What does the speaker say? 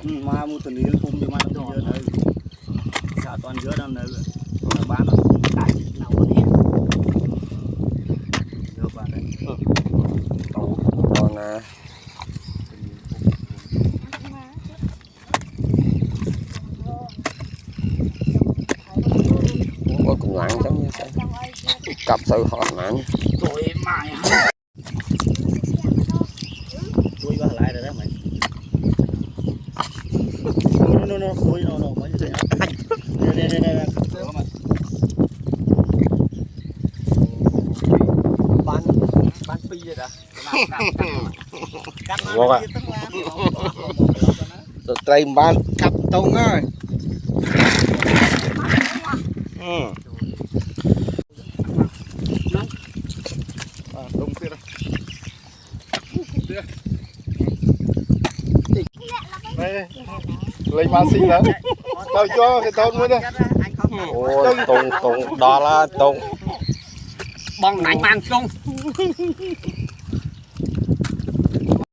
mà một tuần đi cùng thì mà nó giờ này cả toàn giữa năm này bán nó đại nào có nè giờ bán đấy còn có cùng lặng giống như thế cặp sự họ nặng rồi mày tôi vào lại rồi đó mày nó tôi nó mấy cái đây bán pi vậy đó ngon à trai bán cặp tông ơi đông kia đây lấy ma xí đó tao cho cái tông nữa đây ôi tùng đo là tùng bong nãy mang chung